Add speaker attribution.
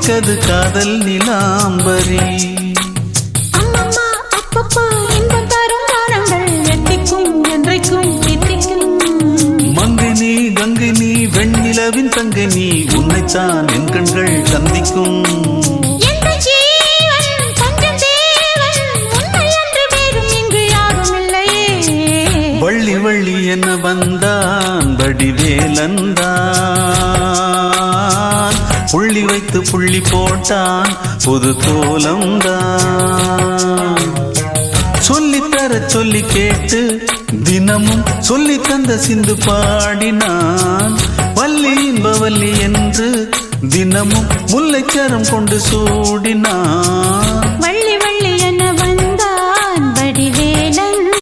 Speaker 1: கொடிக்கது காதல் நிலாம்பரி.
Speaker 2: அம்மம்மா அப்பப்பா இன்பம் தரும் காலங்கள் எத்திக்கும் என்றைக்கும் எத்திக்கும்.
Speaker 1: மங்கினி கங்கினி வெண்ணிலவின் தங்கினி உன்னைத்தான் என் கண்கள் சந்திக்கும். வள்ளி வள்ளி என வந்தான் வடிவேலந்தான். புள்ளி வைத்து புள்ளி போட்டான் புது கோலம்தான். சொல்லித்தர சொல்லி கேட்டு தினமும் சொல்லி தந்த சிந்து பாடினான். வள்ளி இன்பவல்லி என்று தினமும் முல்லைச்சரம் கொண்டு சூடினான்.
Speaker 2: வள்ளி வள்ளி